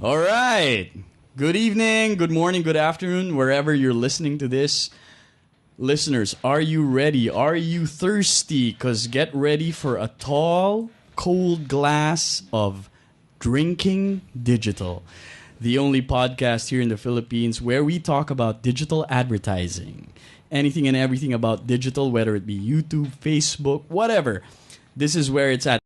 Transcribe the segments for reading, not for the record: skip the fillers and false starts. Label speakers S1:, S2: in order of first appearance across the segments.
S1: All right. Good evening, good morning, good afternoon, wherever you're listening to this. Listeners, are you ready? Are you thirsty? Because get ready for a tall, cold glass of Drinking Digital, the only podcast here in the Philippines where we talk about digital advertising. Anything and everything about digital, whether it be YouTube, Facebook, whatever. This is where it's at.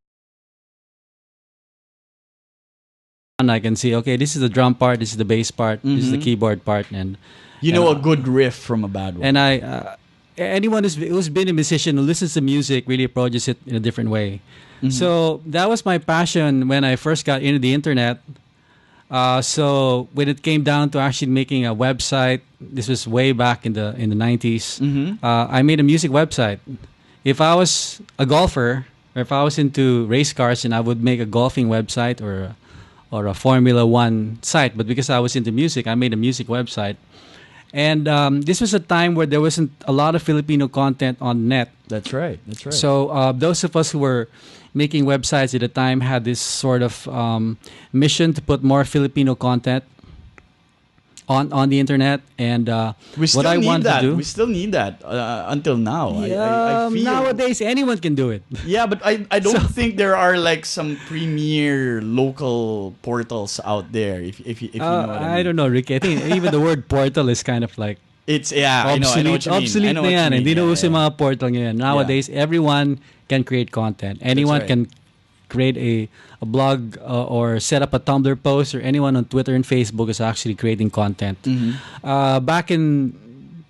S2: And I can see, okay, this is the drum part, this is the bass part, this is the keyboard part, and
S1: You know a good riff from a bad one.
S2: and anyone who's been a musician who listens to music really approaches it in a different way. So that was my passion when I first got into the internet. So when it came down to actually making a website, this was way back in the 90s. I made a music website. If I was a golfer, or if I was into race cars, and I would make a golfing website or a Formula One site. But because I was into music, I made a music website. And this was a time where there wasn't a lot of Filipino content on net.
S1: That's right. That's right.
S2: So those of us who were making websites at the time had this sort of mission to put more Filipino content on the internet. And
S1: we still
S2: what I
S1: need
S2: wanted
S1: that.
S2: to do,
S1: We still need that until now. I feel
S2: nowadays anyone can do it.
S1: Yeah, but I don't think there are like some premier local portals out there. If you know what I mean.
S2: don't know, Ricky. I think even the word portal is kind of like
S1: It's I know what you mean.
S2: obsolete
S1: I know
S2: na
S1: what you
S2: yan.
S1: mean.
S2: Hindi na
S1: Yeah,
S2: uso yung
S1: yeah.
S2: mga portal ngayon. Nowadays, everyone can create content. Anyone
S1: right.
S2: can create a blog or set up a Tumblr post, or anyone on Twitter and Facebook is actually creating content. Back in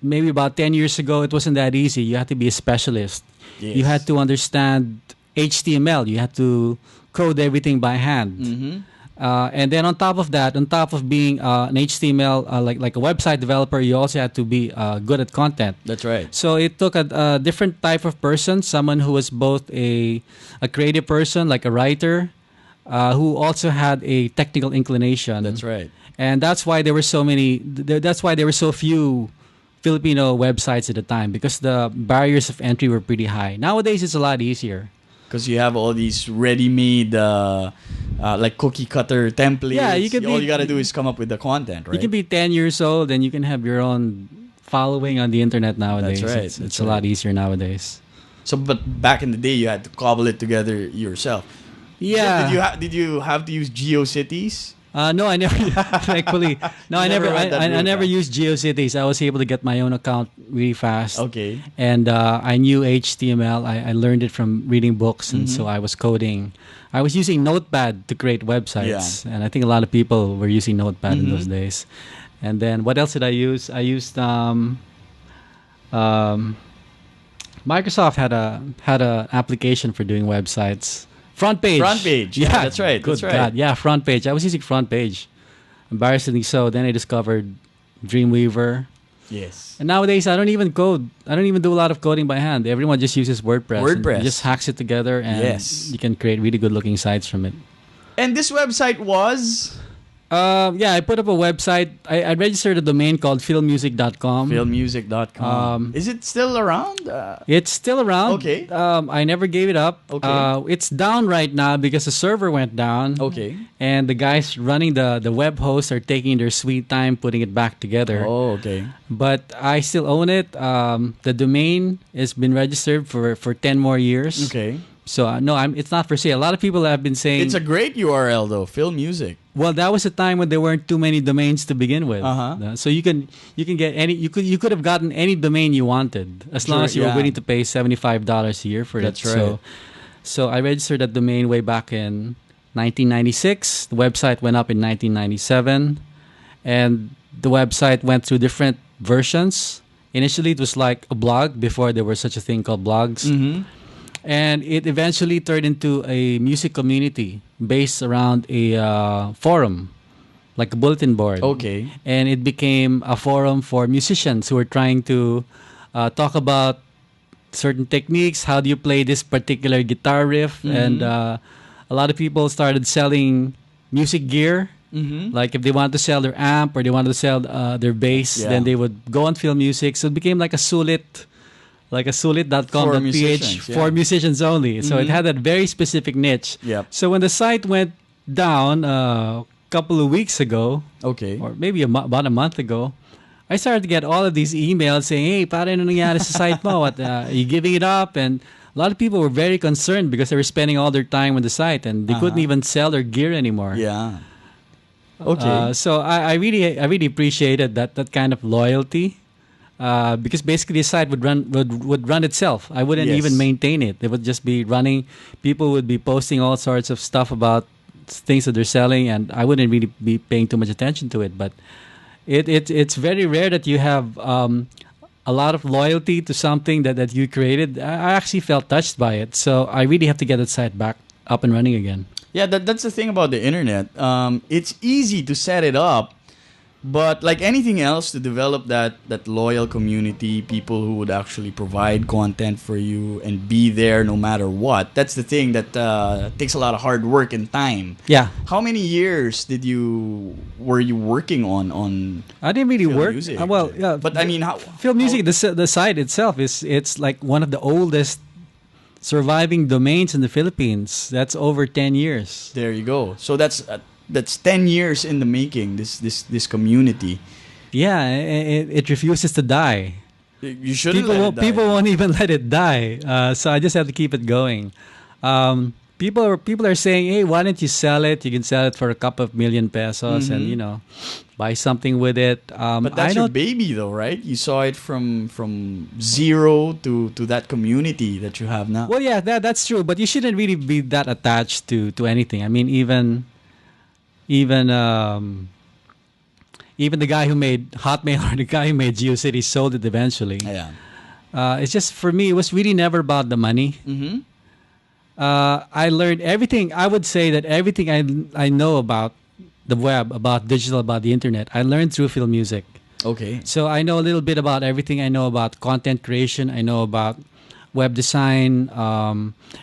S2: maybe about 10 years ago, it wasn't that easy. You had to be a specialist.
S1: Yes.
S2: You had to understand HTML. You had to code everything by hand. And then on top of that, on top of being an HTML, like a website developer, you also had to be good at content.
S1: That's right.
S2: So it took a different type of person, someone who was both a creative person, like a writer, who also had a technical inclination.
S1: That's right.
S2: And that's why there were so many. That's why there were so few Filipino websites at the time, because the barriers of entry were pretty high. Nowadays, it's a lot easier.
S1: Because you have all these ready-made, like cookie cutter templates.
S2: Yeah, you can
S1: all
S2: be-
S1: you gotta do is come up with the content, right?
S2: You can be 10 years old and you can have your own following on the internet nowadays.
S1: That's right,
S2: It's
S1: that's
S2: a lot
S1: right.
S2: easier nowadays.
S1: So, but back in the day, you had to cobble it together yourself.
S2: Yeah.
S1: Did you have to use GeoCities?
S2: No, I never. Thankfully, no, I
S1: never
S2: never.
S1: went that
S2: I
S1: route,
S2: never
S1: huh?
S2: used GeoCities. I was able to get my own account really fast.
S1: Okay.
S2: And I knew HTML. I learned it from reading books, and so I was coding. I was using Notepad to create websites, and I think a lot of people were using Notepad in those days. And then what else did I use? I used Microsoft had a application for doing websites. Front page.
S1: Front page. Yeah, that's right.
S2: Good
S1: That's right.
S2: God. Yeah, front page. I was using front page. Embarrassingly so. Then I discovered Dreamweaver.
S1: Yes.
S2: And nowadays, I don't even code. I don't even do a lot of coding by hand. Everyone just uses WordPress.
S1: WordPress.
S2: And just hacks it together, and
S1: Yes.
S2: you can create really good-looking sites from it.
S1: And this website was
S2: Yeah, I put up a website. I registered a domain called filmmusic.com.
S1: filmmusic.com. Is it still around?
S2: It's still around.
S1: Okay.
S2: I never gave it up.
S1: Okay.
S2: It's down right now because the server went down.
S1: Okay.
S2: And the guys running the web hosts are taking their sweet time putting it back together.
S1: Oh, okay.
S2: But I still own it. The domain has been registered for 10 more years.
S1: Okay.
S2: So no, it's not for sale. A lot of people have been saying,
S1: It's a great URL though, Film Music.
S2: well, that was a time when there weren't too many domains to begin with.
S1: Uh-huh.
S2: So you can get any you could have gotten any domain you wanted, as long
S1: Sure,
S2: as you were
S1: yeah.
S2: willing to pay $75 a year for
S1: That's
S2: it.
S1: right.
S2: So I registered that domain way back in 1996. The website went up in 1997, and the website went through different versions. Initially, it was like a blog before there was such a thing called blogs. And it eventually turned into a music community based around a forum, like a bulletin board.
S1: Okay.
S2: And it became a forum for musicians who were trying to talk about certain techniques. How do you play this particular guitar riff? And a lot of people started selling music gear. Like if they wanted to sell their amp or they wanted to sell their bass,
S1: Yeah.
S2: then they would go on Film Music. So it became like a sulit, like a sulit.com.ph
S1: For musicians, yeah.
S2: for musicians only. So it had that very specific niche.
S1: Yep.
S2: So when the site went down, couple of weeks ago,
S1: Okay.
S2: or maybe about a month ago, I started to get all of these emails saying, "Hey, pare, ano nangyari sa site mo? What, are you giving it up?" And a lot of people were very concerned because they were spending all their time on the site and they couldn't even sell their gear anymore.
S1: Yeah. Okay.
S2: So I really appreciated that kind of loyalty. Because basically the site would run itself. I wouldn't
S1: Yes.
S2: even maintain it. It would just be running. People would be posting all sorts of stuff about things that they're selling, and I wouldn't really be paying too much attention to it. But it's very rare that you have a lot of loyalty to something that you created. I actually felt touched by it, so I really have to get that site back up and running again.
S1: Yeah, that's the thing about the internet. It's easy to set it up, but like anything else, to develop that loyal community, people who would actually provide content for you and be there no matter what. That's the thing that takes a lot of hard work and time.
S2: Yeah,
S1: How many years were you working on
S2: I didn't really
S1: film
S2: work.
S1: music?
S2: Well, yeah,
S1: But I mean, how
S2: film music. The site itself it's like one of the oldest surviving domains in the Philippines. That's over 10 years.
S1: There you go. So that's 10 years in the making. This community.
S2: Yeah, it refuses to die.
S1: You shouldn't
S2: People
S1: let
S2: won't,
S1: it die.
S2: people won't even let it die. So I just have to keep it going. People are saying, "Hey, why don't you sell it? You can sell it for a couple of million pesos, and buy something with it."
S1: But that's your baby, though, right? You saw it from zero to that community that you have now.
S2: Well, yeah, that's true. But you shouldn't really be that attached to anything. I mean, even the guy who made Hotmail or the guy who made GeoCities sold it eventually.
S1: Yeah.
S2: It's just, for me, it was really never about the money.
S1: Mm-hmm.
S2: I learned everything. I would say that everything I know about the web, about digital, about the internet, I learned through film music.
S1: Okay.
S2: So I know a little bit about everything. I know about content creation. I know about web design,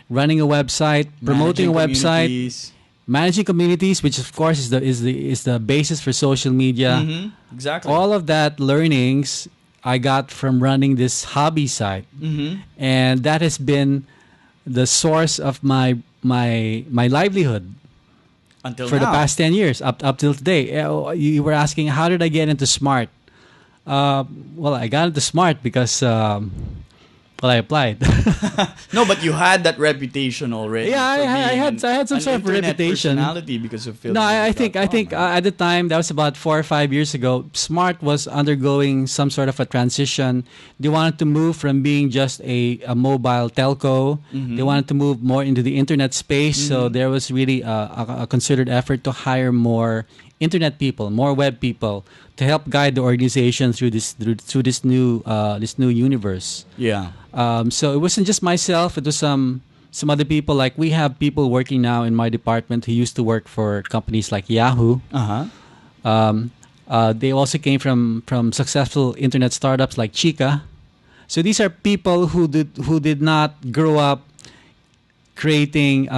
S2: running a website, promoting a website,
S1: Communities.
S2: managing communities, which of course is the basis for social media.
S1: Mm-hmm. Exactly.
S2: All of that learnings I got from running this hobby site,
S1: Mm-hmm.
S2: and that has been the source of my livelihood
S1: Until
S2: for the
S1: now.
S2: past 10 years up till today. You were asking, how did I get into Smart? Well, I got into Smart because I applied.
S1: No, but you had that reputation already.
S2: Yeah,
S1: for
S2: I
S1: being
S2: had some
S1: an
S2: sort of
S1: internet
S2: reputation.
S1: personality because of film.
S2: No, I think at the time, that was about 4 or 5 years ago, Smart was undergoing some sort of a transition. They wanted to move from being just a mobile telco.
S1: Mm-hmm.
S2: They wanted to move more into the internet space. So there was really a considered effort to hire more internet people, more web people, to help guide the organization through this new universe.
S1: Yeah.
S2: So it wasn't just myself; it was some other people. Like, we have people working now in my department who used to work for companies like Yahoo.
S1: Uh-huh.
S2: They also came from successful internet startups like Chica. So these are people who did not grow up creating,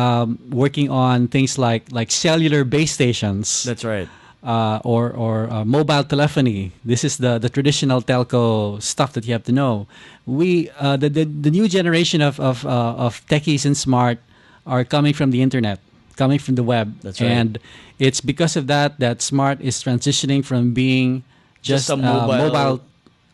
S2: working on things like cellular base stations.
S1: That's right.
S2: Or mobile telephony. This is the traditional telco stuff that you have to know. The new generation of techies and Smart are coming from the internet, coming from the web.
S1: That's right.
S2: And it's because of that Smart is transitioning from being just
S1: a mobile.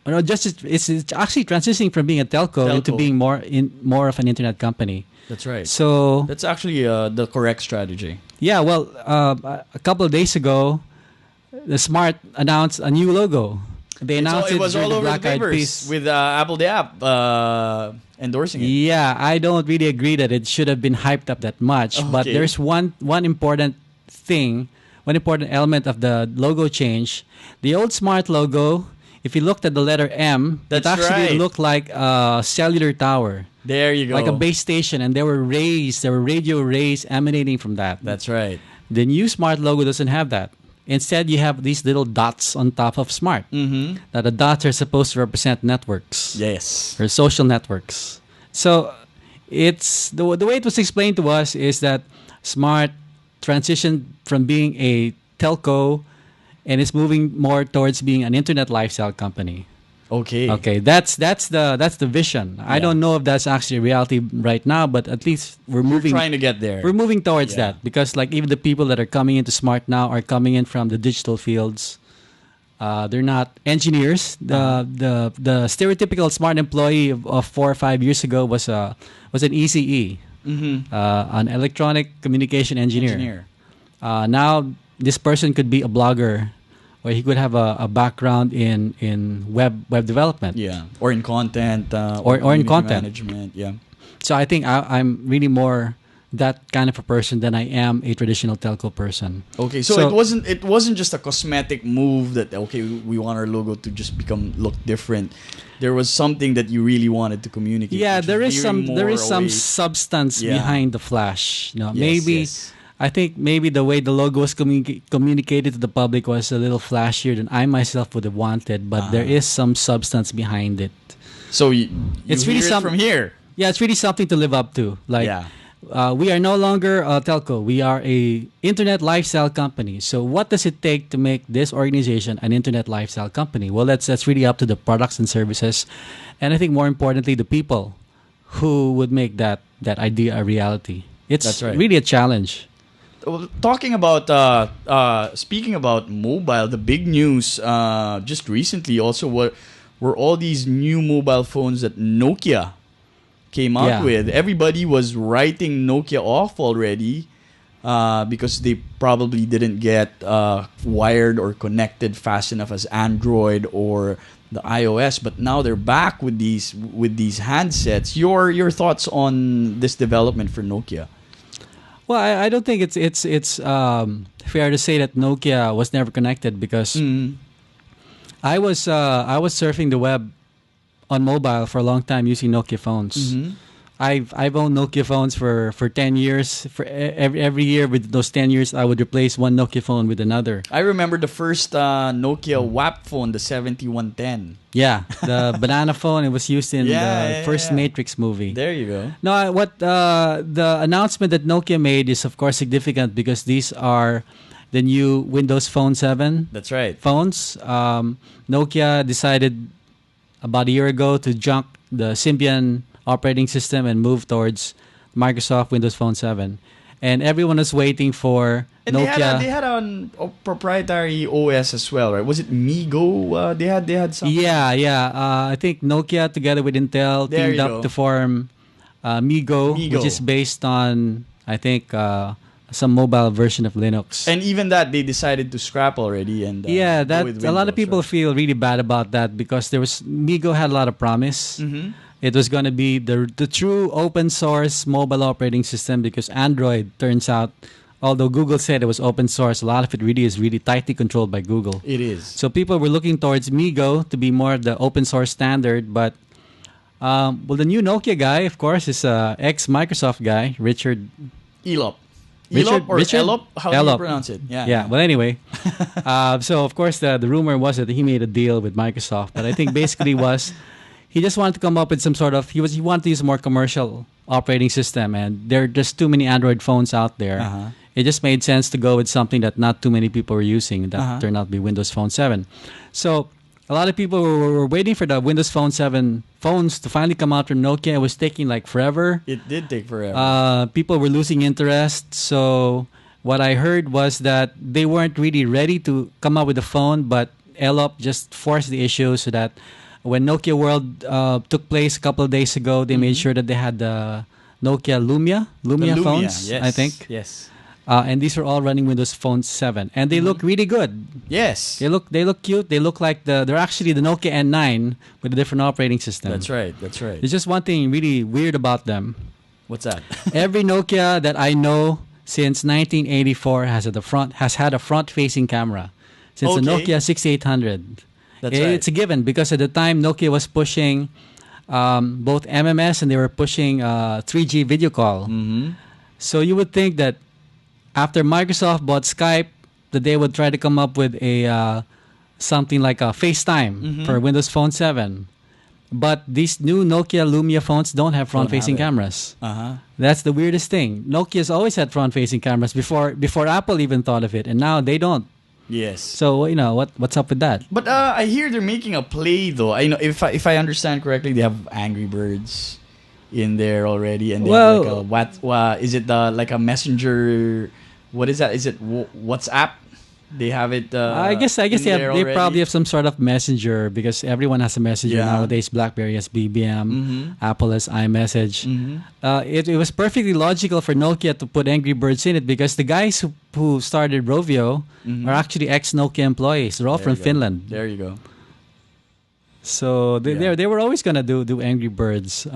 S2: No, it's actually transitioning from being a telco into being more of an internet company.
S1: That's right.
S2: So
S1: That's actually the correct strategy.
S2: yeah, well, a couple of days ago, the Smart announced a new logo. They announced
S1: It was
S2: during
S1: all
S2: the
S1: over the
S2: Black Eyed
S1: papers
S2: Peas.
S1: with Apple the app endorsing it.
S2: Yeah, I don't really agree that it should have been hyped up that much. But
S1: Okay.
S2: there's one important thing, one important element of the logo change. The old Smart logo, if you looked at the letter M,
S1: That's
S2: it actually
S1: right.
S2: looked like a cellular tower,
S1: There you go.
S2: like a base station, and there were radio rays emanating from that.
S1: That's right.
S2: The new Smart logo doesn't have that. Instead, you have these little dots on top of Smart.
S1: Mm-hmm.
S2: Now, the dots are supposed to represent networks
S1: Yes.
S2: or social networks. So, it's the way it was explained to us is that Smart transitioned from being a telco and is moving more towards being an internet lifestyle company.
S1: Okay.
S2: Okay, that's the vision. I
S1: Yeah.
S2: don't know if that's actually reality right now, but at least we're
S1: We're
S2: moving.
S1: trying to get there.
S2: We're moving towards
S1: Yeah.
S2: that because like even the people that are coming into smart now are coming in from the digital fields. They're not engineers. The stereotypical smart employee of 4 or 5 years ago was an ECE, an electronic communication engineer. Now this person could be a blogger, or he could have a background in web development.
S1: Yeah. Or in content.
S2: Or in
S1: community
S2: content.
S1: management. Yeah.
S2: So I think I'm really more that kind of a person than I am a traditional telco person.
S1: Okay, so it wasn't just a cosmetic move that okay we want our logo to just look different. There was something that you really wanted to communicate.
S2: Yeah,
S1: which
S2: there is
S1: veering
S2: some
S1: more away.
S2: substance
S1: Yeah.
S2: behind the flash. You know,
S1: Yes,
S2: maybe
S1: yes.
S2: I think maybe the way the logo was communicated to the public was a little flashier than I myself would have wanted, but there is some substance behind it.
S1: So you
S2: It's really
S1: hear it from here.
S2: Yeah, it's really something to live up to. Like,
S1: Yeah.
S2: we are no longer a telco. We are a internet lifestyle company. So what does it take to make this organization an internet lifestyle company? Well, that's really up to the products and services, and I think more importantly, the people who would make that idea a reality. It's
S1: That's right.
S2: really a challenge.
S1: Well, talking about speaking about mobile, the big news just recently also were all these new mobile phones that Nokia came out
S2: Yeah.
S1: with. Everybody was writing Nokia off already because they probably didn't get wired or connected fast enough as Android or the iOS. But now they're back with these handsets. Your thoughts on this development for Nokia?
S2: Well, I don't think it's fair to say that Nokia was never connected because I was surfing the web on mobile for a long time using Nokia phones. I've owned Nokia phones for 10 years. For every year with those 10 years, I would replace one Nokia phone with another.
S1: I remember the first Nokia WAP phone, the 7110.
S2: Yeah, the banana phone. It was used in
S1: Yeah,
S2: the
S1: yeah,
S2: first
S1: yeah.
S2: Matrix movie.
S1: There you go.
S2: No, what the announcement that Nokia made is of course significant because these are the new Windows Phone 7
S1: That's right.
S2: phones. Nokia decided about a year ago to junk the Symbian operating system and move towards Microsoft Windows Phone 7. And everyone was waiting for
S1: And
S2: Nokia.
S1: they had a proprietary OS as well, right? Was it Migo? They had something.
S2: Yeah. I think Nokia together with Intel
S1: There
S2: teamed
S1: you
S2: up
S1: go.
S2: to form Migo,
S1: Migo.
S2: which is based on, I think, some mobile version of Linux.
S1: And even that they decided to scrap already. And
S2: Yeah,
S1: go
S2: that
S1: with
S2: a lot of
S1: Windows,
S2: people
S1: right?
S2: feel really bad about that because Migo had a lot of promise. It was going to be the true open source mobile operating system because Android turns out, although Google said it was open source, a lot of it really is really tightly controlled by Google.
S1: It is.
S2: So people were looking towards Migo to be more of the open source standard, but well, the new Nokia guy, of course, is ex Microsoft guy, Richard.
S1: Elop.
S2: Richard-
S1: Elop or
S2: Richard?
S1: Elop? How do you
S2: Elop.
S1: pronounce it?
S2: Yeah. Well, anyway, so of course the rumor was that he made a deal with Microsoft, but I think basically was he just wanted to come up with some sort of he wanted to use a more commercial operating system, and there are just too many Android phones out there. It just made sense to go with something that not too many people were using. That turned out to be Windows Phone 7. So a lot of people were waiting for the Windows Phone 7 phones to finally come out from Nokia. It was taking like forever.
S1: It did take forever.
S2: People were losing interest. So what I heard was that they weren't really ready to come up with a phone, but Elop just forced the issue so that when Nokia World took place a couple of days ago, they made sure that they had the Nokia Lumia
S1: The Lumia,
S2: phones,
S1: yes.
S2: I think.
S1: Yes.
S2: And these are all running Windows Phone 7, and they look really good.
S1: Yes.
S2: They look cute. They look like they're actually the Nokia N9 with a different operating system.
S1: That's right.
S2: There's just one thing really weird about them.
S1: What's that?
S2: Every Nokia that I know since 1984 has had a front-facing camera. Since the
S1: Okay.
S2: Nokia 6800,
S1: That's right.
S2: it's a given because at the time Nokia was pushing both MMS and they were pushing 3G video call. So you would think that after Microsoft bought Skype, that they would try to come up with a something like a FaceTime for Windows Phone 7. But these new Nokia Lumia phones don't have front-facing
S1: have it.
S2: cameras. That's the weirdest thing. Nokia's always had front-facing cameras before Apple even thought of it, and now they don't.
S1: Yes.
S2: So what's up with that?
S1: But I hear they're making a play though. I know if I understand correctly, they have Angry Birds in there already, and they have like a is it like a messenger? What is that? Is it WhatsApp? They have it.
S2: I guess they
S1: already.
S2: probably have some sort of messenger because everyone has a messenger
S1: Yeah.
S2: nowadays. BlackBerry has BBM, Apple has iMessage. It was perfectly logical for Nokia to put Angry Birds in it because the guys who started Rovio are actually ex-Nokia employees. They're all
S1: There
S2: from
S1: you go.
S2: Finland.
S1: There you go.
S2: So they were always gonna do Angry Birds.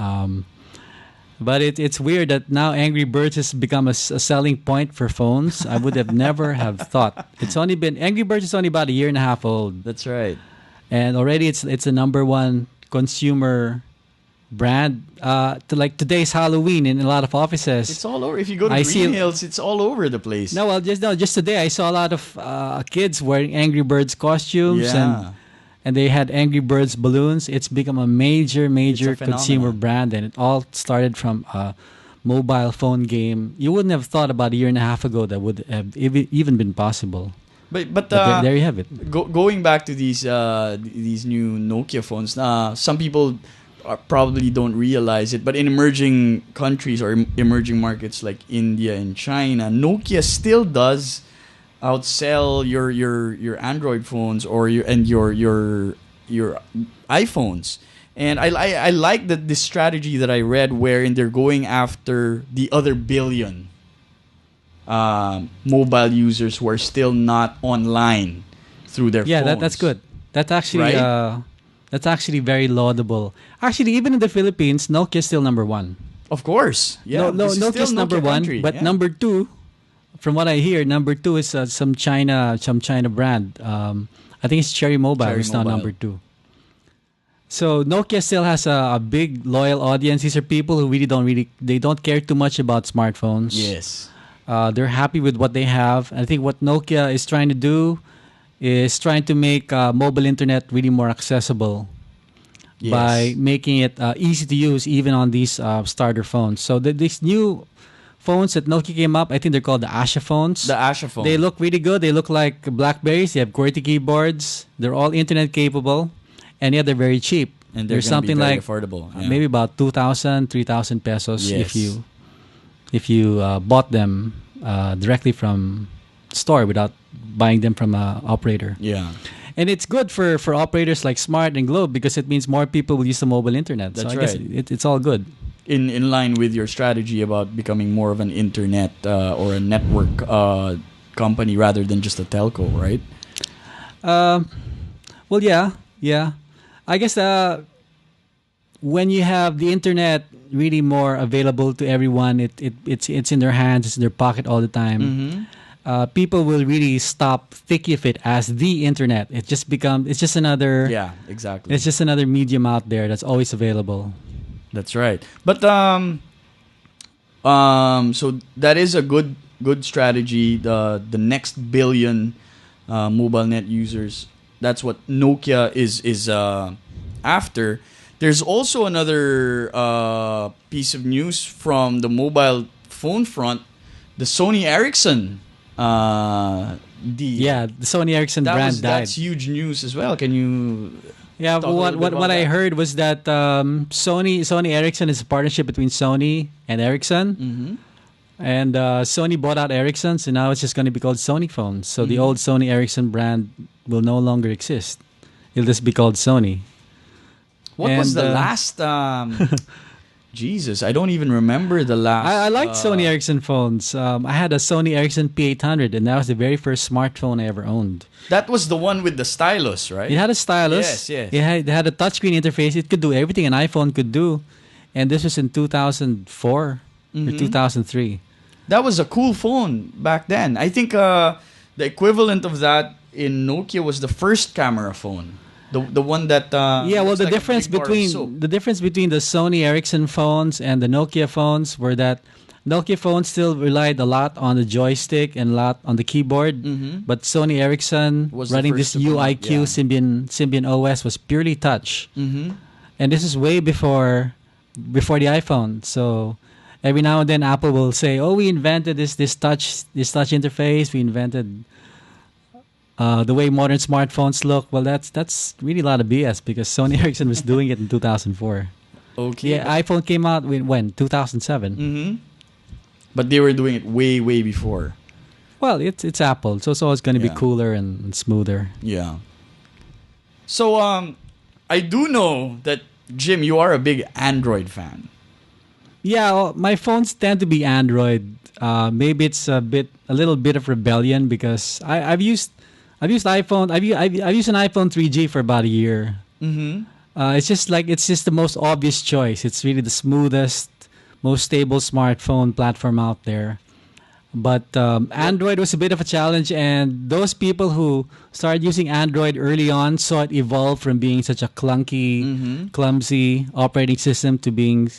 S2: But it's weird that now Angry Birds has become a selling point for phones. I would have never have thought. Angry Birds is only about a year and a half old,
S1: That's right.
S2: and already it's a number one consumer brand. Like today's Halloween in a lot of offices.
S1: It's all over. If you go to
S2: I see-
S1: Green Hills, it's all over the place.
S2: Just today I saw a lot of kids wearing Angry Birds costumes
S1: Yeah.
S2: and they had Angry Birds balloons. It's become a major
S1: phenomenon.
S2: consumer brand, and it all started from a mobile phone game. You wouldn't have thought about a year and a half ago that would have even been possible.
S1: But
S2: But there you have it.
S1: going back to these new Nokia phones, some people probably don't realize it, but in emerging countries or emerging markets like India and China, Nokia still does outsell your Android phones or your iPhones. And I like that this strategy that I read wherein they're going after the other billion mobile users who are still not online through their phones.
S2: That's good. That's actually
S1: Right?
S2: that's actually very laudable. Actually, even in the Philippines, Nokia is still number one.
S1: Of course. Yeah.
S2: No,
S1: this is
S2: Nokia's
S1: still
S2: number
S1: Nokia
S2: one,
S1: country.
S2: but
S1: Yeah.
S2: number two, from what I hear, number two is some China brand. I think it's Cherry Mobile.
S1: Cherry
S2: It's now
S1: Mobile.
S2: number two. So Nokia still has a big loyal audience. These are people who they don't care too much about smartphones.
S1: Yes.
S2: They're happy with what they have. I think what Nokia is trying to do is trying to make mobile internet really more accessible by making it easy to use even on these starter phones. So these new phones that Nokia came up, I think they're called the Asha phones.
S1: The Asha phone.
S2: They look really good. They look like Blackberries. They have QWERTY keyboards. They're all internet capable. And yeah, they're very cheap.
S1: and they're
S2: There's
S1: gonna
S2: something
S1: be very
S2: like
S1: affordable. Yeah.
S2: maybe about 2,000, 3,000 pesos
S1: Yes.
S2: if you bought them directly from store without buying them from an operator.
S1: Yeah.
S2: And it's good for operators like Smart and Globe because it means more people will use the mobile internet.
S1: That's
S2: so I guess
S1: right.
S2: it's all good.
S1: In line with your strategy about becoming more of an internet or a network company rather than just a telco, right?
S2: Well, yeah. I guess when you have the internet really more available to everyone, it's in their hands, it's in their pocket all the time.
S1: Mm-hmm.
S2: People will really stop thinking of it as the internet. It's just another
S1: Yeah, exactly.
S2: it's just another medium out there that's always available.
S1: That's right. But so that is a good strategy. The next billion mobile net users. That's what Nokia is after. There's also another piece of news from the mobile phone front. The Sony Ericsson deal.
S2: Yeah, the Sony Ericsson brand died.
S1: That's huge news as well. Can you?
S2: Yeah,
S1: Talk a little bit
S2: what
S1: about
S2: I
S1: that.
S2: heard was that Sony Ericsson is a partnership between Sony and Ericsson,
S1: Mm-hmm.
S2: and Sony bought out Ericsson, so now it's just going to be called Sony phones. So the
S1: Mhm.
S2: old Sony Ericsson brand will no longer exist. It'll just be called Sony.
S1: What was
S2: And,
S1: the last? Jesus, I don't even remember the last.
S2: I liked Sony Ericsson phones. I had a Sony Ericsson P800, and that was the very first smartphone I ever owned.
S1: That was the one with the stylus, right?
S2: It had a stylus.
S1: Yes.
S2: It had a touchscreen interface. It could do everything an iPhone could do. And this was in 2004 or
S1: Mhm.
S2: 2003.
S1: That was a cool phone back then. I think the equivalent of that in Nokia was the first camera phone, the one that.
S2: Yeah, well,
S1: looks
S2: the
S1: like a
S2: difference
S1: big bar of soap.
S2: between the Sony Ericsson phones and the Nokia phones were that Nokia phones still relied a lot on the joystick and a lot on the keyboard,
S1: Mhm.
S2: but Sony Ericsson
S1: Was the
S2: running
S1: first
S2: this
S1: to come out,
S2: UIQ
S1: yeah.
S2: Symbian OS was purely touch,
S1: Mhm.
S2: and this is way before the iPhone. So every now and then Apple will say, "Oh, we invented this touch interface. We invented the way modern smartphones look, well, that's really a lot of BS because Sony Ericsson was doing it in 2004.
S1: Okay.
S2: Yeah, iPhone came out when 2007.
S1: Mm-hmm. But they were doing it way, way before.
S2: Well, it's Apple, so it's always going to be
S1: Yeah.
S2: cooler and smoother.
S1: Yeah. So, I do know that, Jim, you are a big Android fan.
S2: Yeah, well, my phones tend to be Android. Maybe it's a little bit of rebellion because I've used iPhone. I've used an iPhone 3G for about a year.
S1: Mm-hmm.
S2: It's just the most obvious choice. It's really the smoothest, most stable smartphone platform out there. But Android was a bit of a challenge, and those people who started using Android early on saw it evolve from being such a clunky,
S1: Mm-hmm.
S2: clumsy operating system to being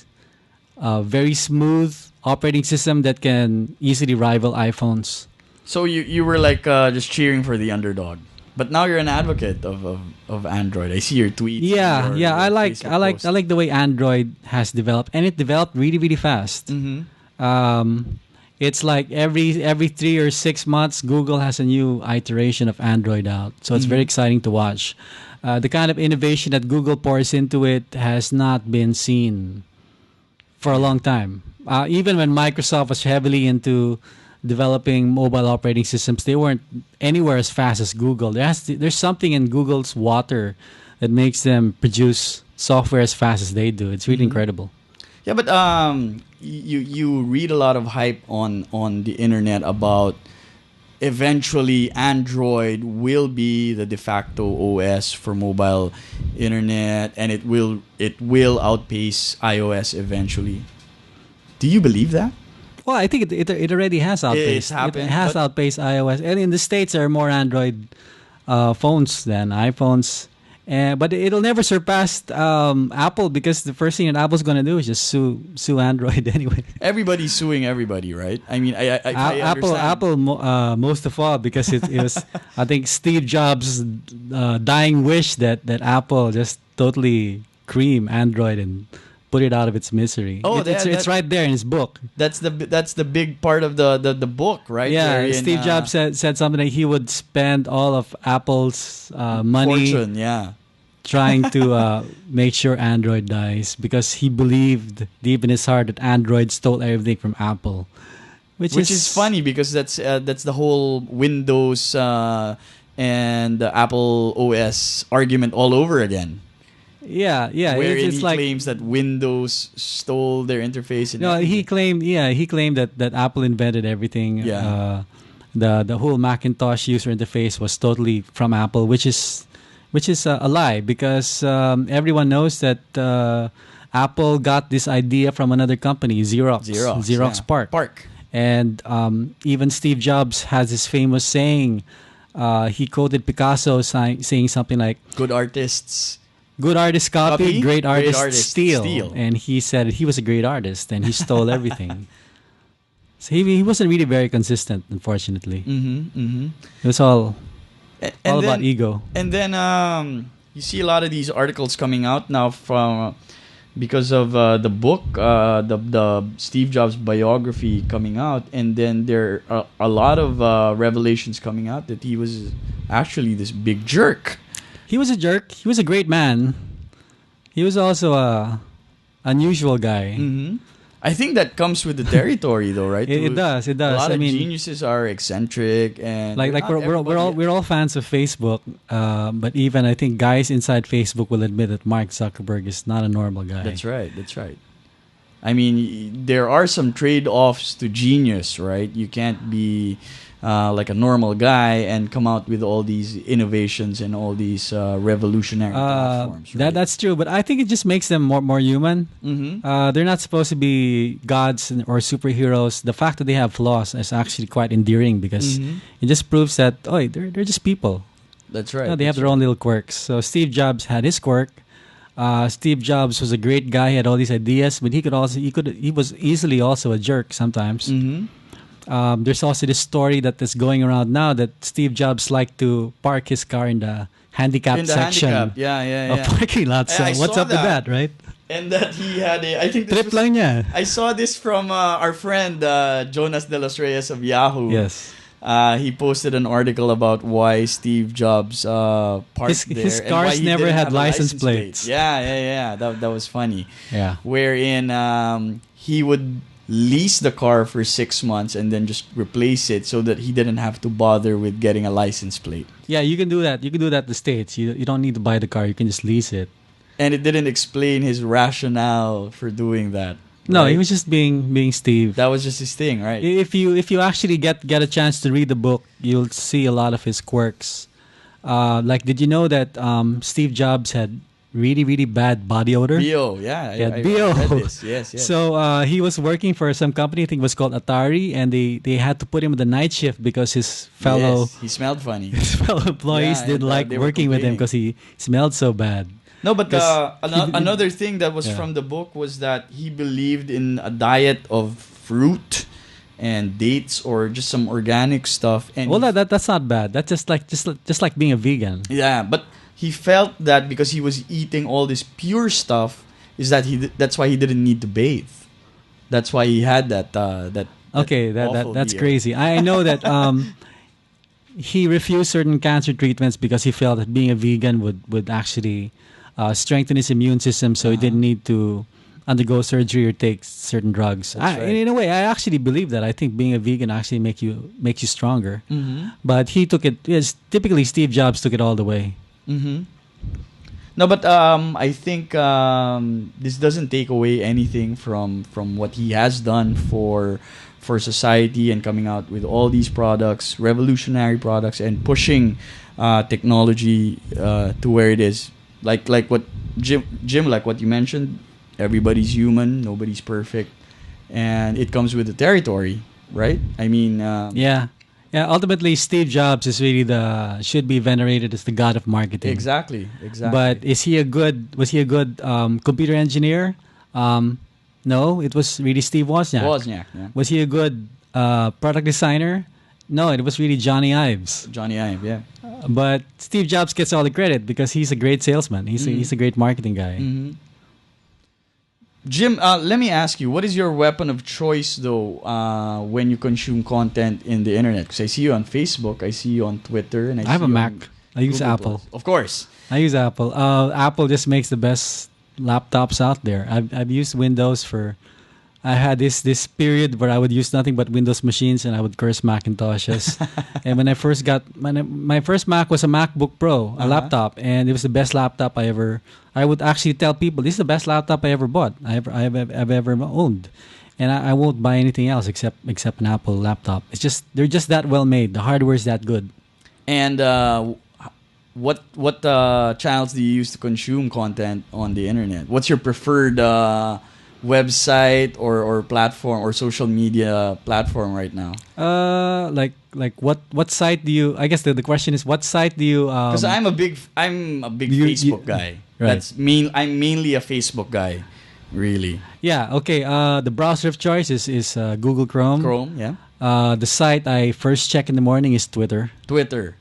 S2: a very smooth operating system that can easily rival iPhones.
S1: So you were like just cheering for the underdog. But now you're an advocate of Android. I see your tweets.
S2: Yeah,
S1: your,
S2: yeah,
S1: your
S2: I like
S1: Facebook
S2: I like
S1: posts.
S2: I like the way Android has developed, and it developed really really fast.
S1: Mm-hmm.
S2: It's like every 3 or 6 months, Google has a new iteration of Android out, so it's very exciting to watch. The kind of innovation that Google pours into it has not been seen for a long time. Even when Microsoft was heavily into developing mobile operating systems, they weren't anywhere as fast as Google. There's something in Google's water that makes them produce software as fast as they do. It's really incredible.
S1: Yeah, but you read a lot of hype on the internet about eventually Android will be the de facto OS for mobile internet, and it will outpace iOS eventually. Do you believe that?
S2: Well, I think it already has outpaced.
S1: happened,
S2: It has
S1: but-
S2: outpaced iOS, and in the States there are more Android phones than iPhones. But it'll never surpass Apple because the first thing that Apple's going to do is just sue Android anyway.
S1: Everybody's suing everybody, right? I mean, I
S2: Apple,
S1: understand.
S2: most of all because it was I think Steve Jobs' dying wish that Apple just totally cream Android and put it out of its misery.
S1: Oh,
S2: it's right there in his book.
S1: That's the big part of the book, right?
S2: Yeah,
S1: Wherein,
S2: Steve Jobs said something like he would spend all of Apple's money
S1: fortune, yeah.
S2: trying to make sure Android dies because he believed deep in his heart that Android stole everything from Apple, which
S1: is funny because that's the whole Windows and the Apple OS argument all over again.
S2: Yeah,
S1: Wherein
S2: it's
S1: he
S2: like
S1: claims that Windows stole their interface. And
S2: no,
S1: everything.
S2: he claimed that Apple invented everything.
S1: Yeah.
S2: The whole Macintosh user interface was totally from Apple, which is a lie because everyone knows that Apple got this idea from another company, Xerox
S1: yeah.
S2: Park. And even Steve Jobs has his famous saying. He quoted Picasso saying something like,
S1: Good artists.
S2: "Good artists copy,
S1: Copy,
S2: great artists,
S1: artists
S2: steal.
S1: steal.
S2: And he said he was a great artist and he stole everything. So he wasn't really very consistent, unfortunately.
S1: Mm-hmm, mm-hmm.
S2: It was all
S1: And
S2: about
S1: then,
S2: ego.
S1: And then you see a lot of these articles coming out now from because of the book, the Steve Jobs biography coming out, and then there are a lot of revelations coming out that he was actually this big jerk.
S2: He was a jerk. He was a great man. He was also a unusual guy.
S1: Mm-hmm. I think that comes with the territory, though, right?
S2: It does. It does.
S1: A lot
S2: I
S1: of
S2: mean,
S1: geniuses are eccentric, and
S2: like
S1: not
S2: we're all fans of Facebook, but even I think guys inside Facebook will admit that Mark Zuckerberg is not a normal guy.
S1: That's right. That's right. I mean, there are some trade-offs to genius, right? You can't be like a normal guy and come out with all these innovations and all these revolutionary platforms. Right?
S2: That's true, but I think it just makes them more human.
S1: Mm-hmm.
S2: They're not supposed to be gods or superheroes. The fact that they have flaws is actually quite endearing because it just proves that they're just people.
S1: That's right.
S2: No, they have their own little quirks. So Steve Jobs had his quirk. Steve Jobs was a great guy. He had all these ideas, but he was easily also a jerk sometimes.
S1: Mm-hmm.
S2: There's also this story that is going around now that Steve Jobs liked to park his car in the handicapped section
S1: Yeah.
S2: of parking lots. So
S1: I
S2: what's
S1: saw
S2: up with
S1: that.
S2: that, right?
S1: And that he had I think this
S2: Trip lang niya.
S1: I saw this from our friend Jonas de los Reyes of Yahoo.
S2: Yes.
S1: He posted an article about why Steve Jobs parked there.
S2: His
S1: and why
S2: cars
S1: he
S2: never
S1: didn't
S2: had
S1: have a
S2: license
S1: plate.
S2: plates.
S1: Yeah. That was funny.
S2: Yeah.
S1: Wherein he would lease the car for 6 months and then just replace it so that he didn't have to bother with getting a license plate.
S2: Yeah, you can do that. You can do that in the States. You don't need to buy the car. You can just lease it.
S1: And it didn't explain his rationale for doing that.
S2: No,
S1: right?
S2: he was just being Steve.
S1: That was just his thing, right?
S2: If you actually get a chance to read the book, you'll see a lot of his quirks. Like, did you know that Steve Jobs had really bad body odor?
S1: BO, yeah. I
S2: BO.
S1: read this. Yes.
S2: So he was working for some company, I think it was called Atari, and they had to put him on the night shift because his fellow
S1: Yes, he smelled funny.
S2: his fellow employees
S1: Yeah,
S2: didn't like
S1: they were
S2: working with him
S1: complaining.
S2: because he smelled so bad.
S1: No, but
S2: 'Cause
S1: another thing that was
S2: Yeah.
S1: from the book was that he believed in a diet of fruit and dates or just some organic stuff. And
S2: Well, that's not bad. That's just like being a vegan.
S1: yeah, but he felt that because he was eating all this pure stuff, is that that's why he didn't need to bathe. That's why he had that
S2: Okay,
S1: awful
S2: that's
S1: BO.
S2: crazy. I know that he refused certain cancer treatments because he felt that being a vegan would actually strengthen his immune system, so he didn't need to undergo surgery or take certain drugs.
S1: That's right.
S2: In a way, I actually believe that. I think being a vegan actually makes you stronger.
S1: Mm-hmm.
S2: But he took it. Yes, typically Steve Jobs took it all the way.
S1: Mm-hmm. No, but I think this doesn't take away anything from what he has done for society and coming out with all these products, revolutionary products, and pushing technology to where it is. Like what Jim, like what you mentioned, everybody's human, nobody's perfect, and it comes with the territory, right? I mean,
S2: Yeah. Ultimately, Steve Jobs is really should be venerated as the god of marketing.
S1: exactly.
S2: But was he a good computer engineer? No, it was really Steve Wozniak.
S1: Wozniak, yeah.
S2: Was he a good product designer? No, it was really Johnny Ives.
S1: Johnny Ive, yeah.
S2: But Steve Jobs gets all the credit because he's a great salesman. He's a great marketing guy.
S1: Mm-hmm. Jim, let me ask you, what is your weapon of choice, though, when you consume content in the internet? Because I see you on Facebook, I see you on Twitter, and
S2: I have
S1: see
S2: a
S1: you
S2: Mac.
S1: on
S2: I use
S1: Google
S2: Apple.
S1: Plus. Of course.
S2: I use Apple. Apple just makes the best laptops out there. I've used Windows for. I had this period where I would use nothing but Windows machines and I would curse Macintoshes. And when I first got my first Mac was a MacBook Pro, a laptop, and it was the best laptop I ever. I would actually tell people this is the best laptop I ever bought. I've ever owned, and I won't buy anything else except an Apple laptop. It's just they're just that well made. The hardware is that good.
S1: And what channels do you use to consume content on the internet? What's your preferred website or platform or social media platform right now?
S2: Like what site do you? I guess the question is what site do you?
S1: Because I'm a big Facebook guy.
S2: Right.
S1: I'm mainly a Facebook guy, really.
S2: Yeah. Okay. The browser of choice is Google Chrome.
S1: Chrome, yeah.
S2: The site I first check in the morning is Twitter.
S1: Twitter.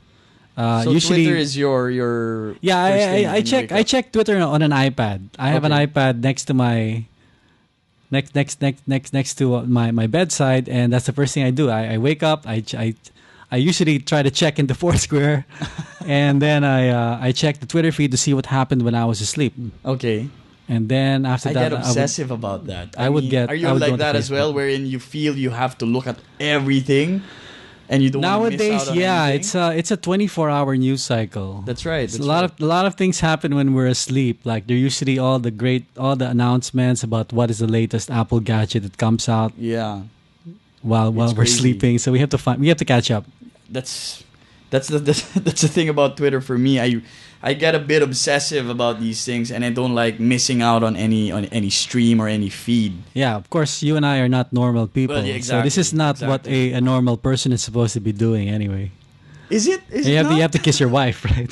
S1: So
S2: Usually,
S1: Twitter is your
S2: yeah.
S1: first thing
S2: I
S1: when you
S2: check
S1: wake up.
S2: Twitter on an iPad. I have an
S1: Okay.
S2: iPad next to my next to my bedside, and that's the first thing I do. I wake up. I usually try to check into Foursquare, and then I check the Twitter feed to see what happened when I was asleep.
S1: Okay.
S2: And then after
S1: I
S2: that,
S1: get obsessive about that.
S2: I would get-
S1: Are you
S2: I would go
S1: like
S2: to
S1: that as well,
S2: Facebook.
S1: wherein you feel you have to look at everything, and you don't want to miss
S2: Nowadays,
S1: out on
S2: yeah,
S1: anything?
S2: it's a 24-hour news cycle.
S1: That's right.
S2: A lot of things happen when we're asleep. Like there usually all the announcements about what is the latest Apple gadget that comes out
S1: Yeah.
S2: while we're
S1: crazy.
S2: sleeping. So we have to catch up.
S1: That's the thing about Twitter for me. I get a bit obsessive about these things, and I don't like missing out on any stream or any feed.
S2: Yeah, of course, you and I are not normal people.
S1: Well, yeah,
S2: So this is not what
S1: exactly.
S2: a normal person is supposed to be doing anyway.
S1: Is it? Is
S2: You
S1: it
S2: have,
S1: not?
S2: you have to kiss your wife, right?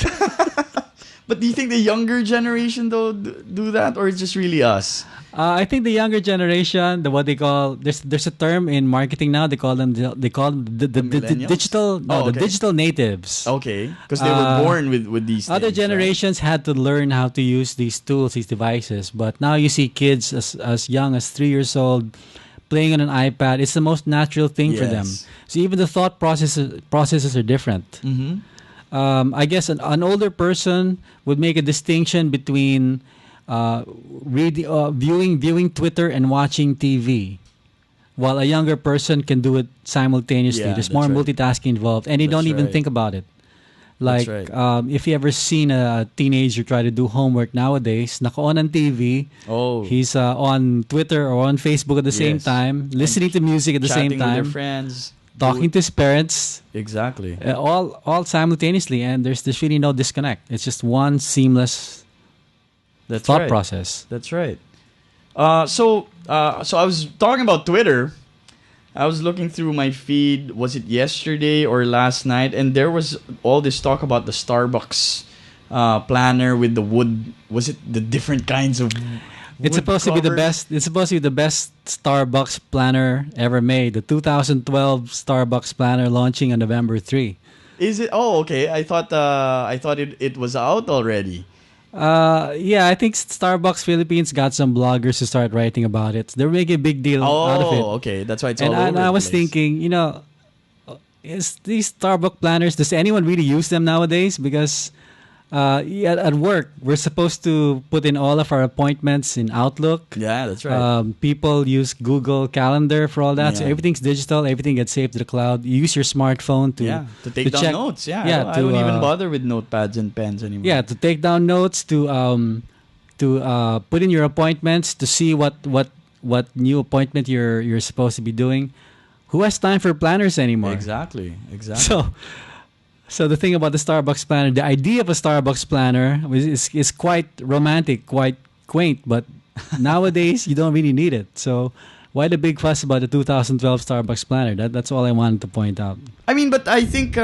S1: But do you think the younger generation though do that, or it's just really us?
S2: I think the younger generation, what they call there's a term in marketing now. They call them the
S1: millennials?
S2: digital
S1: Oh,
S2: the
S1: okay.
S2: digital natives.
S1: Okay, because they were born with these.
S2: Other
S1: things, right?
S2: generations had to learn how to use these tools, these devices. But now you see kids as young as 3 years old playing on an iPad. It's the most natural thing for them.
S1: Yes.
S2: So even the thought processes are different. I guess an older person would make a distinction between viewing Twitter and watching TV, while a younger person can do it simultaneously.
S1: Yeah,
S2: There's more
S1: that's right.
S2: multitasking involved, and they
S1: That's
S2: don't even
S1: right.
S2: think about it. Like,
S1: That's right.
S2: if you ever seen a teenager try to do homework nowadays, naka-on on TV,
S1: Oh,
S2: he's on Twitter or on Facebook at the same
S1: Yes.
S2: time, listening to music at the
S1: chatting
S2: same
S1: with their
S2: time,
S1: friends.
S2: talking to his parents,
S1: Exactly.
S2: all simultaneously, and there's really no disconnect. It's just one seamless
S1: That's
S2: thought
S1: right.
S2: process.
S1: That's right. So I was talking about Twitter. I was looking through my feed. Was it yesterday or last night? And there was all this talk about the Starbucks planner with the wood. Was it the different kinds of?
S2: It's
S1: wood
S2: supposed to be the
S1: cover?
S2: best. It's supposed to be the best Starbucks planner ever made. The 2012 Starbucks planner launching on November 3.
S1: Is it? Oh, okay. I thought it was out already.
S2: Yeah, I think Starbucks Philippines got some bloggers to start writing about it. They're making a big deal out of it.
S1: Oh, okay. That's why it's
S2: And
S1: all over
S2: I
S1: the
S2: was
S1: place.
S2: thinking, is these Starbucks planners, does anyone really use them nowadays? Because yeah, at work, we're supposed to put in all of our appointments in Outlook.
S1: Yeah, that's right.
S2: People use Google Calendar for all that. So
S1: Yeah.
S2: everything's digital. Everything gets saved to the cloud. You use your smartphone to
S1: to take down
S2: check.
S1: notes. Yeah,
S2: Yeah,
S1: I don't
S2: to,
S1: even bother with notepads and pens anymore.
S2: Yeah, to take down notes, to put in your appointments, to see what new appointment you're supposed to be doing. Who has time for planners anymore?
S1: Exactly.
S2: So the thing about the Starbucks planner, the idea of a Starbucks planner is quite romantic, quite quaint, but nowadays you don't really need it. So why the big fuss about the 2012 Starbucks planner? That's all I wanted to point out.
S1: I mean, but I think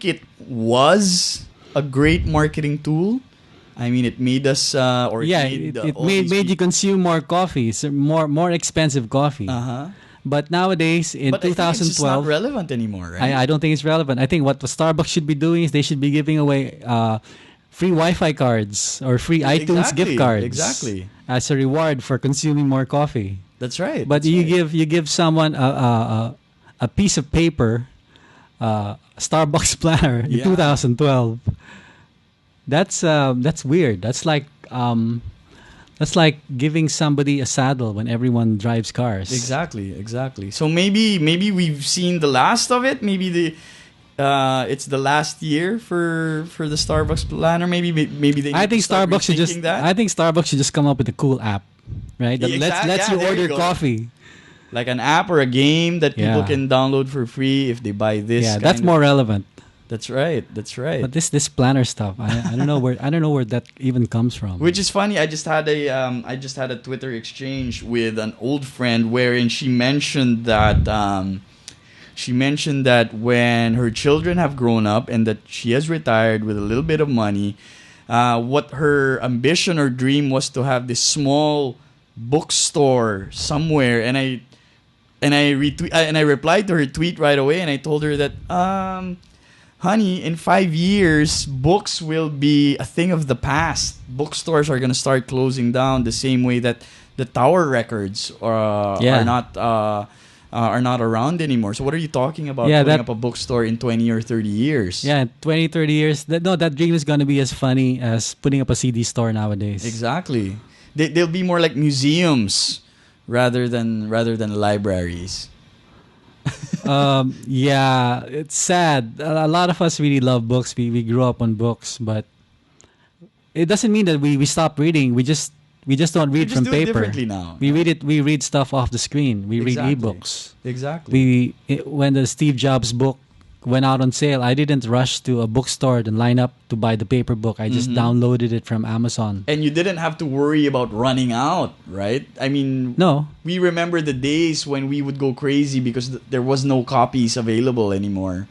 S1: it was a great marketing tool. I mean, it made us or
S2: Yeah,
S1: made,
S2: it made you consume more coffee, so more expensive coffee.
S1: Uh-huh.
S2: But nowadays, in
S1: But I think it's just not
S2: 2012,
S1: relevant anymore, right?
S2: I don't think it's relevant. I think what Starbucks should be doing is they should be giving away free Wi-Fi cards or free iTunes gift cards,
S1: Exactly.
S2: as a reward for consuming more coffee.
S1: That's right.
S2: But
S1: that's right.
S2: you give someone a piece of paper, Starbucks planner in
S1: Yeah.
S2: 2012. That's weird. That's like giving somebody a saddle when everyone drives cars.
S1: Exactly. So maybe we've seen the last of it. Maybe it's the last year for the Starbucks planner. Maybe they.
S2: I
S1: need
S2: think
S1: to start
S2: Starbucks should just.
S1: rethinking that.
S2: I think Starbucks should just come up with a cool app, right? That
S1: Yeah,
S2: lets you
S1: there
S2: order
S1: you go.
S2: coffee.
S1: Like an app or a game that people
S2: Yeah.
S1: can download for free if they buy this.
S2: Yeah,
S1: kind
S2: that's
S1: of-
S2: more relevant.
S1: That's right.
S2: But this planner stuff, I don't know where that even comes from.
S1: Which is funny. I just had a Twitter exchange with an old friend wherein she mentioned that when her children have grown up and that she has retired with a little bit of money, what her ambition or dream was to have this small bookstore somewhere. And I replied to her tweet right away, and I told her that honey, in 5 years, books will be a thing of the past. Bookstores are going to start closing down the same way that the Tower Records
S2: Yeah.
S1: are not around anymore. So what are you talking about
S2: Yeah,
S1: putting
S2: that-
S1: up a bookstore in 20 or 30 years?
S2: Yeah, 20, 30 years. That dream is going to be as funny as putting up a CD store nowadays.
S1: Exactly. They'll be more like museums rather than libraries.
S2: Yeah, it's sad. A lot of us really love books. We grew up on books, but it doesn't mean that we stop reading. We just don't
S1: We
S2: read
S1: just
S2: from
S1: do it
S2: paper.
S1: differently now.
S2: We read stuff off the screen. We
S1: Exactly.
S2: read ebooks.
S1: Exactly.
S2: When the Steve Jobs book went out on sale, I didn't rush to a bookstore and line up to buy the paper book. I just downloaded it from Amazon.
S1: And you didn't have to worry about running out, right? I mean,
S2: No,
S1: we remember the days when we would go crazy because there was no copies available anymore.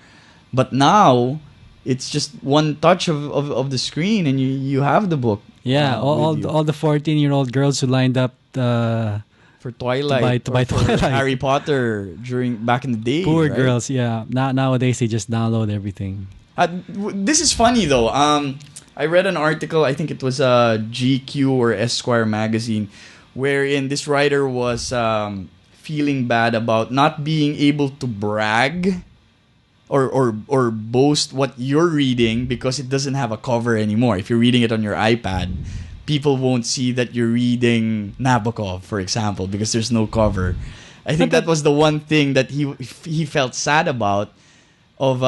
S1: But now, it's just one touch of the screen and you have the book.
S2: yeah,
S1: with you.
S2: all the 14-year-old girls who lined up.
S1: For Twilight,
S2: to buy
S1: or for
S2: Twilight.
S1: Harry Potter back in the day.
S2: Poor
S1: right?
S2: girls, yeah. Nowadays they just download everything.
S1: This is funny though. I read an article. I think it was GQ or Esquire magazine, wherein this writer was feeling bad about not being able to brag or boast what you're reading because it doesn't have a cover anymore. If you're reading it on your iPad, people won't see that you're reading Nabokov, for example, because there's no cover. I think that was the one thing that he felt sad about, of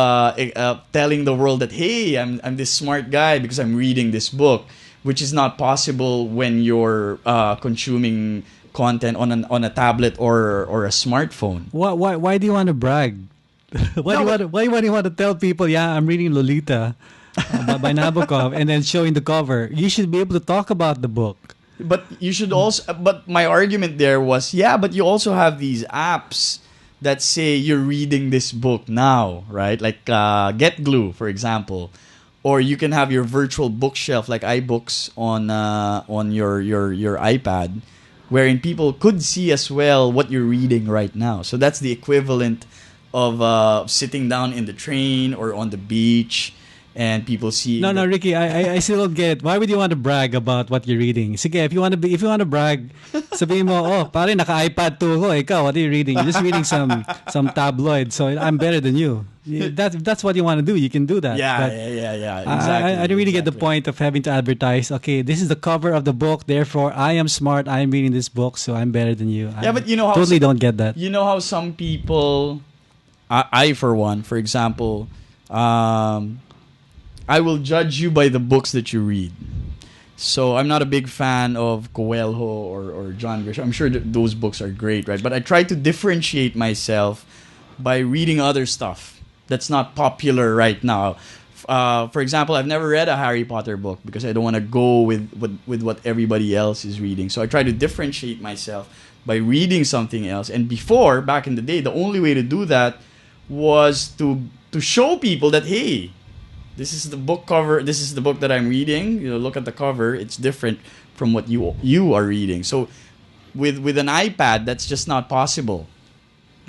S1: telling the world that, hey, I'm this smart guy because I'm reading this book, which is not possible when you're consuming content on a tablet or a smartphone.
S2: Why do you want to brag? Why do you want to tell people, yeah, I'm reading Lolita by Nabokov, and then showing the cover? You should be able to talk about the book.
S1: But you should also. But my argument there was, yeah, but you also have these apps that say you're reading this book now, right? Like Get Glue, for example, or you can have your virtual bookshelf like iBooks on your iPad, wherein people could see as well what you're reading right now. So that's the equivalent of sitting down in the train or on the beach and people see.
S2: No, Ricky, I still don't get it. Why would you want to brag about what you're reading? Sige, if you want to brag, sabihin mo, oh, pare, naka-iPad to ako. Ikaw, what are you reading? You're just reading some tabloid, so I'm better than you. That's what you want to do. You can do that.
S1: Yeah. Exactly.
S2: I don't really get the point of having to advertise. Okay, this is the cover of the book. Therefore, I am smart. I am reading this book, so I'm better than you.
S1: Yeah, but you know how
S2: totally don't get that.
S1: You know how some people, I for one, for example, I will judge you by the books that you read. So I'm not a big fan of Coelho or John Grisham. I'm sure those books are great, right? But I try to differentiate myself by reading other stuff that's not popular right now. For example, I've never read a Harry Potter book because I don't want to go with what everybody else is reading. So I try to differentiate myself by reading something else. And before, back in the day, the only way to do that was to show people that, hey, this is the book cover. This is the book that I'm reading. You know, look at the cover. It's different from what you are reading. So, with an iPad, that's just not possible,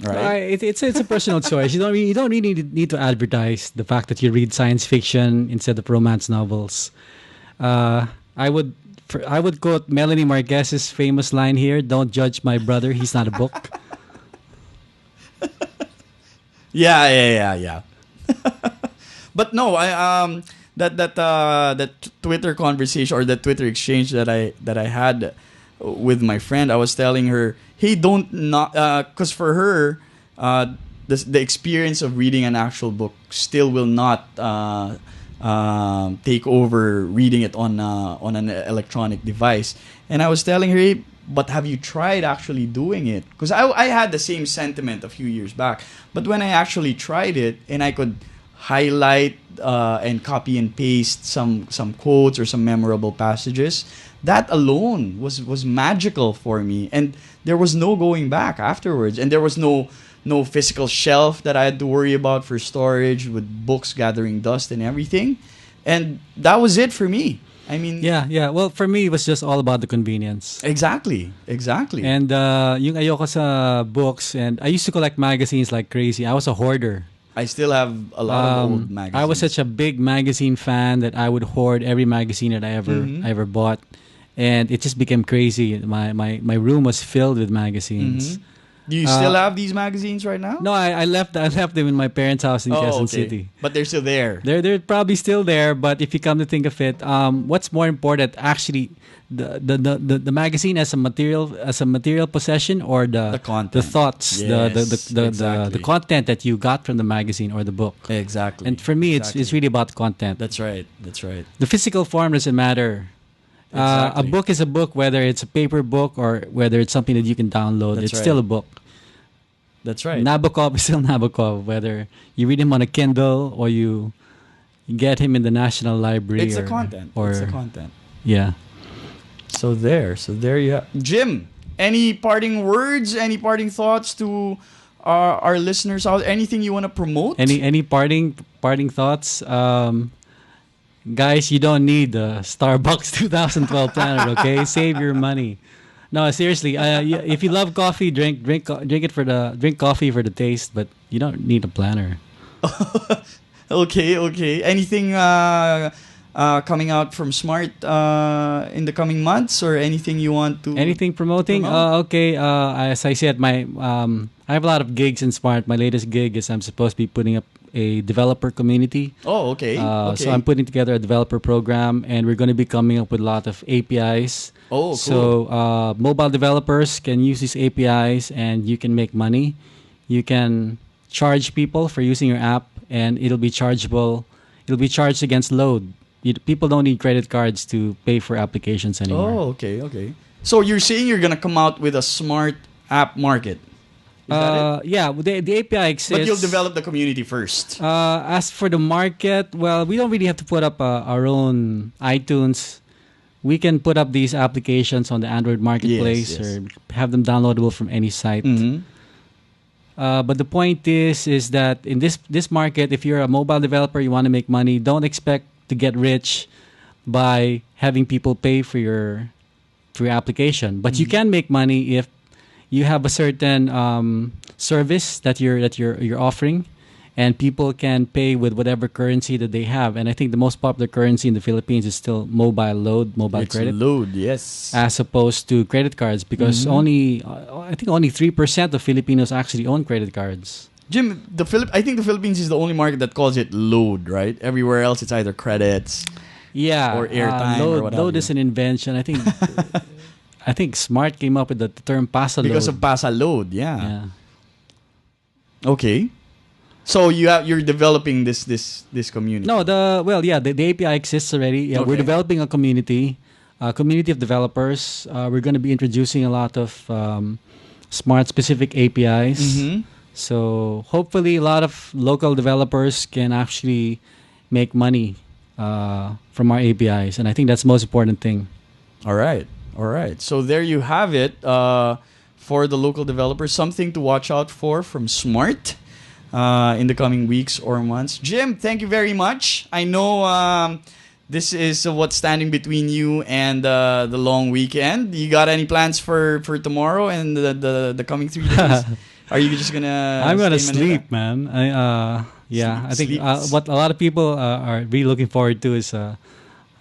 S1: right?
S2: It's a personal choice. You don't really need to advertise the fact that you read science fiction instead of romance novels. I would quote Melanie Marquez's famous line here: "Don't judge my brother. He's not a book."
S1: Yeah. But no, that Twitter conversation or that Twitter exchange that I had with my friend, I was telling her, hey, don't not, because for her, the experience of reading an actual book still will not take over reading it on an electronic device. And I was telling her, hey, but have you tried actually doing it? Because I had the same sentiment a few years back, but when I actually tried it and I could highlight and copy and paste some quotes or some memorable passages, that alone was magical for me, and there was no going back afterwards, and there was no physical shelf that I had to worry about for storage with books gathering dust and everything, and that was it for me. I mean,
S2: yeah. Well, for me, it was just all about the convenience.
S1: Exactly.
S2: And yung ayoko sa books, and I used to collect magazines like crazy. I was a hoarder.
S1: I still have a lot of old magazines.
S2: I was such a big magazine fan that I would hoard every magazine that I ever bought, and it just became crazy. My room was filled with magazines.
S1: Mm-hmm. Do you still have these magazines right now?
S2: No, I left them in my parents' house in Quezon City.
S1: But they're still there.
S2: They're probably still there. But if you come to think of it, what's more important, actually, the magazine as a material possession, or the
S1: content,
S2: the thoughts,
S1: yes,
S2: the content that you got from the magazine or the book.
S1: Exactly.
S2: And for me, it's really about content.
S1: That's right.
S2: The physical form doesn't matter.
S1: Exactly.
S2: A book is a book, whether it's a paper book or whether it's something that you can download. It's still a book.
S1: That's right.
S2: Nabokov is still Nabokov, whether you read him on a Kindle or you get him in the National Library.
S1: It's the content. It's the content.
S2: Yeah.
S1: So there you have. Jim, any parting words, any parting thoughts to our listeners out? Anything you want to promote?
S2: Any parting thoughts? Guys, you don't need the Starbucks 2012 planner, okay? Save your money. No, seriously. If you love coffee, drink coffee for the taste, but you don't need a planner.
S1: Okay. Anything coming out from Smart in the coming months, or anything you want to?
S2: Anything promoting?
S1: Promote?
S2: Okay. As I said, I have a lot of gigs in Smart. My latest gig is I'm supposed to be putting up a developer community.
S1: Oh, okay. Okay.
S2: So I'm putting together a developer program, and we're going to be coming up with a lot of APIs.
S1: Oh, cool.
S2: So mobile developers can use these APIs, and you can make money. You can charge people for using your app, and it'll be chargeable. It'll be charged against load. People don't need credit cards to pay for applications anymore.
S1: Oh, okay, okay. So you're saying you're gonna come out with a smart app market? Is that it?
S2: Yeah, the API exists.
S1: But you'll develop the community first.
S2: As for the market, well, we don't really have to put up our own iTunes. We can put up these applications on the Android marketplace,
S1: Yes.
S2: or have them downloadable from any site.
S1: Mm-hmm.
S2: But the point is that in this market, if you're a mobile developer, you want to make money, don't expect to get rich by having people pay for your application. But you can make money if you have a certain service that you're offering, and people can pay with whatever currency that they have. And I think the most popular currency in the Philippines is still mobile credit,
S1: Load, yes.
S2: as opposed to credit cards, because I think only 3% of Filipinos actually own credit cards.
S1: Jim, I think the Philippines is the only market that calls it load, right? Everywhere else, it's either credits.
S2: Yeah,
S1: Or airtime or what have
S2: load
S1: you.
S2: is an invention. I think Smart came up with the term pasa
S1: Because
S2: load.
S1: of Pasa load, yeah.
S2: Yeah.
S1: Okay. So you're developing this community.
S2: No, the API exists already. Yeah, we're
S1: Okay.
S2: developing a community of developers. We're going to be introducing a lot of Smart specific APIs.
S1: Mm-hmm.
S2: So hopefully, a lot of local developers can actually make money from our APIs, and I think that's the most important thing.
S1: All right. So there you have it for the local developers. Something to watch out for from Smart in the coming weeks or months. Jim, thank you very much. I know this is what's standing between you and the long weekend. You got any plans for tomorrow and the coming 3 days? Are you just gonna?
S2: I'm gonna
S1: stay in Manila?
S2: sleep, man. I think
S1: Sleep.
S2: what a lot of people are really looking forward to is a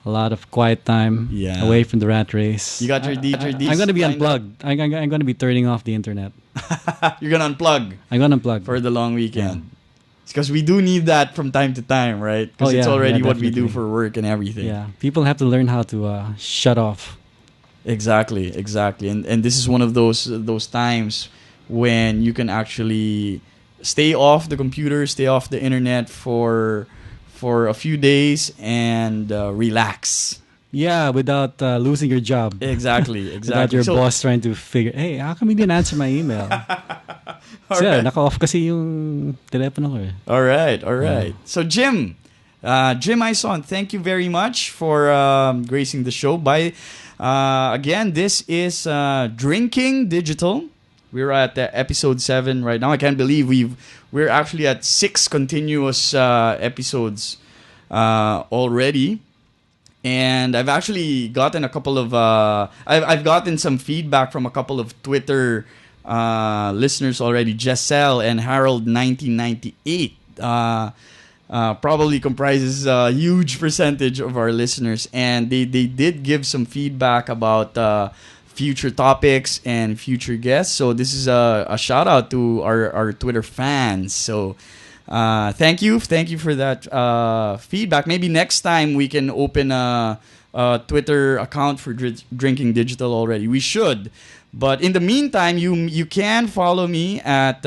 S2: lot of quiet time away from the rat race.
S1: You got your
S2: I'm going to be unplugged. I'm going to be turning off the internet.
S1: You're gonna unplug
S2: I'm going to unplug.
S1: for the long weekend. Because we do need that from time to time, right? Because it's already what we do
S2: definitely.
S1: for work and everything.
S2: Yeah, people have to learn how to shut off.
S1: Exactly. And this is one of those times when you can actually stay off the computer, stay off the internet for a few days and relax.
S2: Yeah, without losing your job.
S1: Exactly.
S2: Without your boss trying to figure, hey, how come you didn't answer my email? Sir, naka-off kasi yung telepono ko eh.
S1: All right. So Jim Ayson, thank you very much for gracing the show. Again, this is Drinking Digital. We're at episode 7 right now. I can't believe we're actually at 6 continuous episodes already. And I've actually gotten a couple of I've gotten some feedback from a couple of Twitter listeners already. Jessel and Harold 1998 probably comprises a huge percentage of our listeners, and they did give some feedback about future topics and future guests. So this is a shout out to our Twitter fans. So thank you for that feedback. Maybe next time we can open a Twitter account for Drinking Digital already. We should. But in the meantime, you can follow me at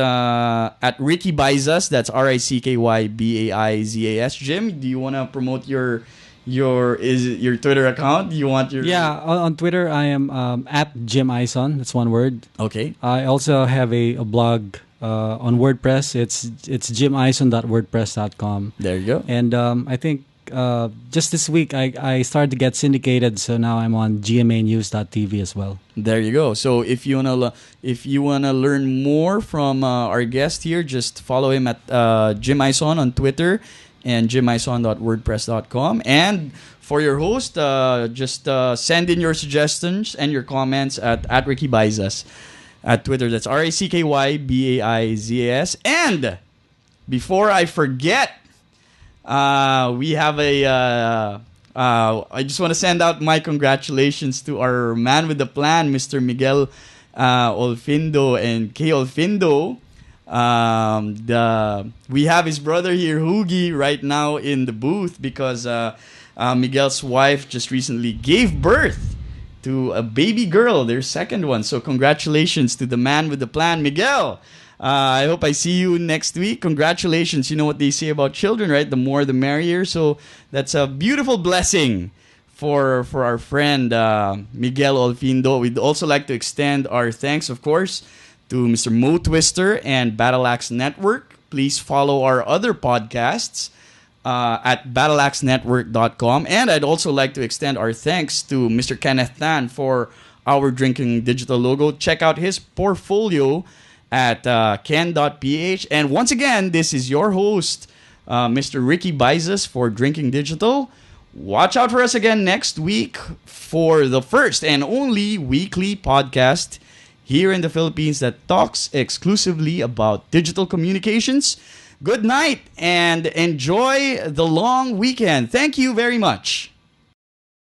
S1: Ricky Baizas. That's RICKYBAIZAS. Jim, do you want to promote your Twitter account? Do you want your
S2: on Twitter I am at Jim Ayson. That's one word.
S1: Okay.
S2: I also have a blog on WordPress. It's jimison.wordpress.com.
S1: There you go.
S2: And I think just this week I started to get syndicated, so now I'm on gmanews.tv as well.
S1: There you go. So if you wanna learn more from our guest here, just follow him at Jim Ayson on Twitter and jimison.wordpress.com. And for your host, just send in your suggestions and your comments at Ricky Baizas at Twitter. That's RICKYBAIZAS. And before I forget, we have a I just want to send out my congratulations to our man with the plan, Mr. Miguel Olfindo and Kay Olfindo. We have his brother here, Hugi, right now in the booth because Miguel's wife just recently gave birth to a baby girl, their second one. So congratulations to the man with the plan, Miguel. I hope I see you next week. Congratulations. You know what they say about children, right? The more, the merrier. So that's a beautiful blessing for our friend Miguel Olfindo. We'd also like to extend our thanks, of course, to Mr. Mo Twister and Battle Axe Network. Please follow our other podcasts at battleaxenetwork.com. And I'd also like to extend our thanks to Mr. Kenneth Tan for our Drinking Digital logo. Check out his portfolio at ken.ph. And once again, this is your host, Mr. Ricky Bizes for Drinking Digital. Watch out for us again next week for the first and only weekly podcast here in the Philippines that talks exclusively about digital communications. Good night and enjoy the long weekend. Thank you very much.